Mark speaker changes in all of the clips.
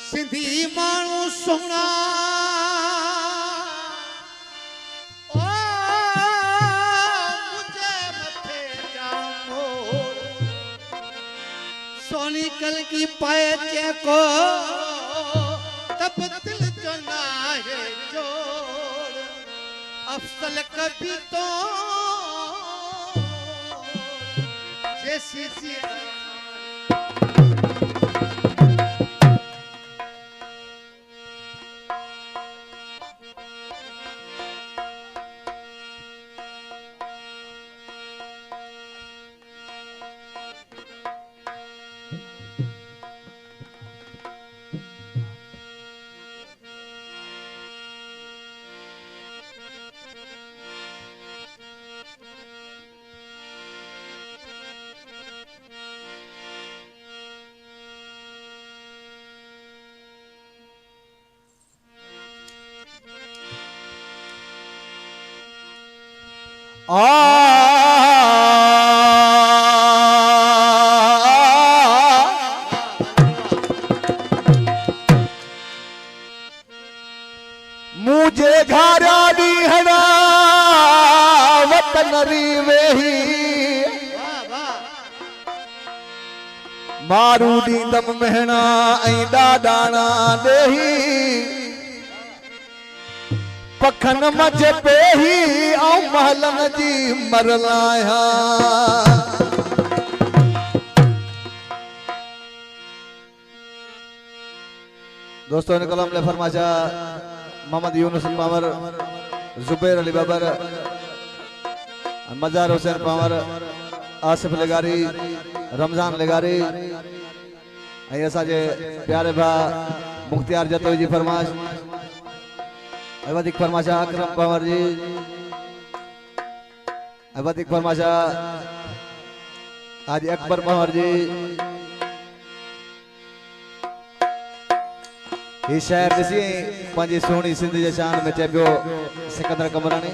Speaker 1: सिंधी माण्हू सुहिणा ओ मुंहिंजे मथे जा मोर सोनी कलकी पाए चेको तब दिल जो नाहे जोड़ अफसल कभी तो जैसी सी
Speaker 2: मुझे घरा दीहना वतन री वेही मारू दींदम महना ऐं ॾाॾाणा देही पखन मज पेही ऐं महलन जी मरलाया दोस्तों ने कलम ले फरमाया मोहम्मद यूनुस पावर जुबैर अली बाबर मजार हुसैन पावर आसिफ लेगारी रमजान लेगारी असाजे प्यारे भा मुख्तियार जतोई जी फरमाश वधिक फरमाशा अकरम पावर जी वधिक फरमाशा आज अकबर पावर जी ये शहर ॾिसी पंहिंजी सोहणी सिंध जे शान में चए पियो सिकंदर कमरानी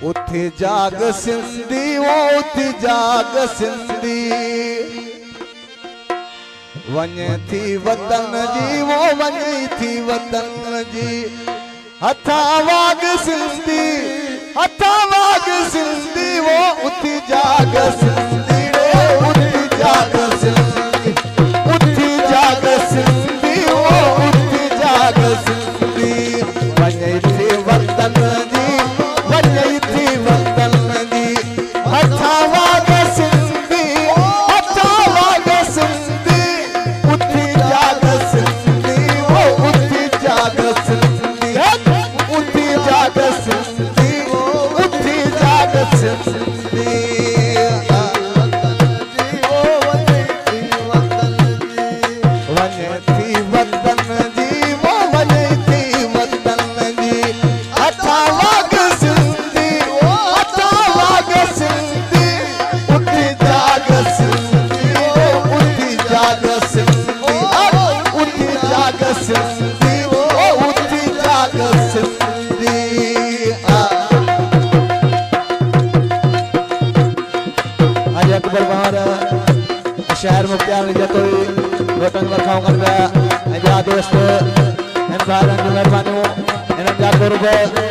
Speaker 2: उथि जाग सिंधी वो उथि जाग सिंधी वञे थी वतन जी वो वञे थी वतन जी हथा वाग सिंधी वो उथि जाग सिंधी वो उथि जाग सिंधी उथि जाग सिंधी वो उथि जाग सिंधी वञे थी वतन जी वञे थी वतन जी हथा वाग सिंधी उथि जाग सिंधी वो उथि जाग सिंधी उथि जाग सिंधी वो उथि जाग सिंधी शहर मुख्तियार जतोई रोटन वखाओ कर पिया ऐं ॿिया दोस्त हिन ॿारनि जूं महिरबानियूं हिननि जा गुरुब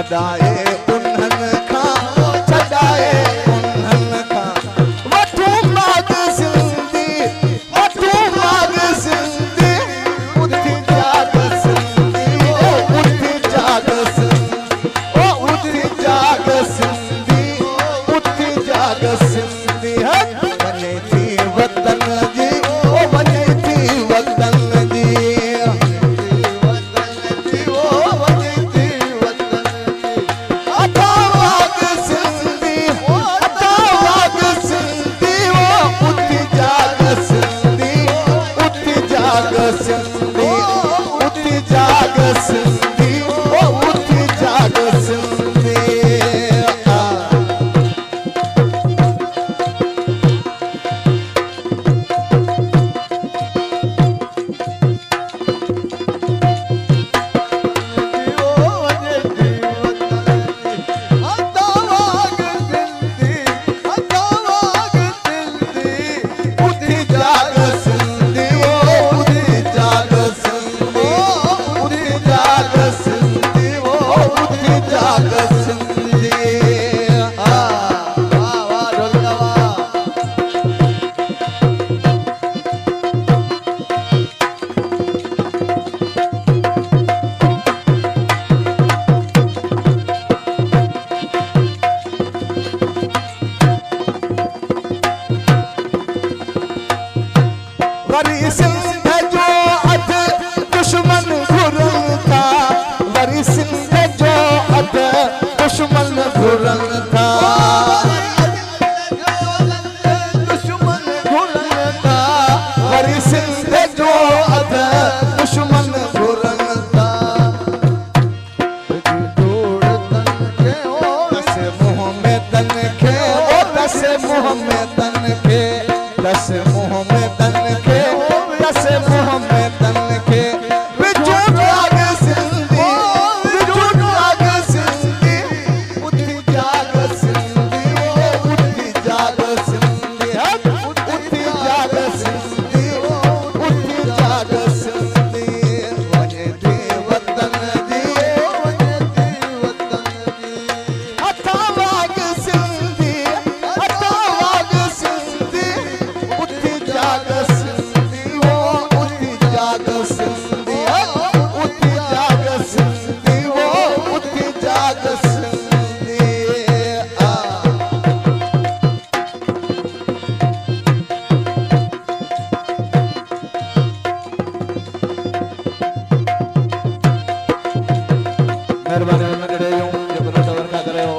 Speaker 2: छॾाए उठी जाग सिंधी वाह वाह ढोलका वाह वरी सिंध जो अध दुश्मन घुरन था वरी सिंध जो अध दुश्मन घुरन था दुश्मन घुरन था वरी सिंध जो अध दुश्मन घुरन था दस मुंह में तन खे दस मुंह में तन खे दस मुंह में तन खे दस मुंह में तन खे विजो जाग सिंधी विजो जाग सिंधी उठी जाग सिंधी उठी जाग सिंधी उठी जाग सिंधी उठी जाग सिंधी वने दे वतन जी वने दे वतन जी हथा वाग सिंधी हथा वाग सिंधी उठी जाग सिंधी वो उठी जाग सिंधी उठी जाग सिंधी वो उठी जाग सिंधी मेहरबानी न करे यूं जो बनो तवर का करे हो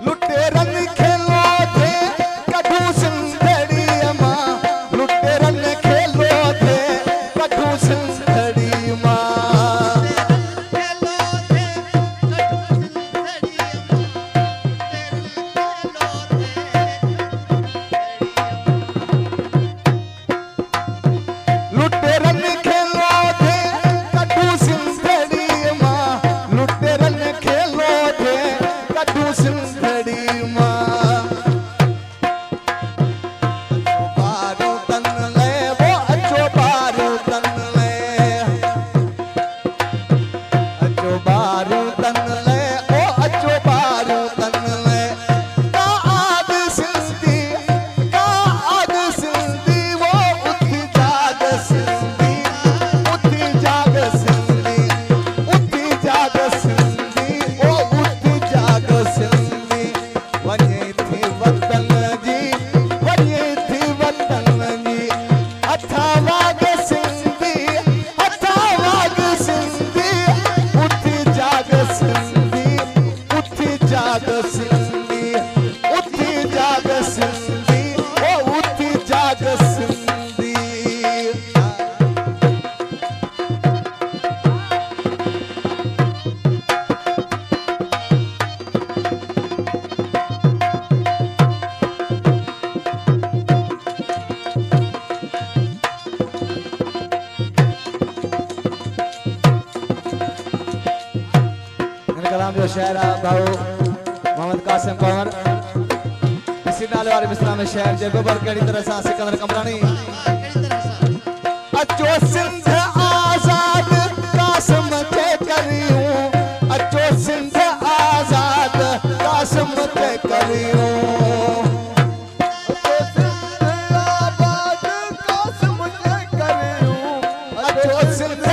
Speaker 2: लुटेरन खेलो थे कठू सिंधड़ी मां लुटेरन खेलो थे कठू सिंधड़ी मां लुटेरन खेलो थे कठू सिंधड़ी मां लुटेरन खेलो थे कठू सिंधड़ी मां बारो तन ले वो अचो बारो तन ले अचो बारो तन ले ओ अचो बारो तन ले का आग सिंधी वो उठी जाग सिंधी उठी जाग सिंधी उठी जाग सिंधी ओ उठी जाग सिंधी वने थी वतन जी वने थी वतन जी हथा वाग सिंधी हथा वाग सिंधी उठी जाग सिंधी उठी जाग सिंधी उठी जाग सिंधी ओ उठी जाग सिंधी इन कलाम जो शायर है भाऊ मोहम्मद कासिम कंवर इसी नाले वाले मिसरा में शायर जे गोबर कड़ी तरह सा सिकंदर कमरानी अचो सिंध आजाद कासिम के करियूं अचो सिंध आजाद कासिम के करियूं अचो सिंध आबाद कासिम के करियूं अचो सिंध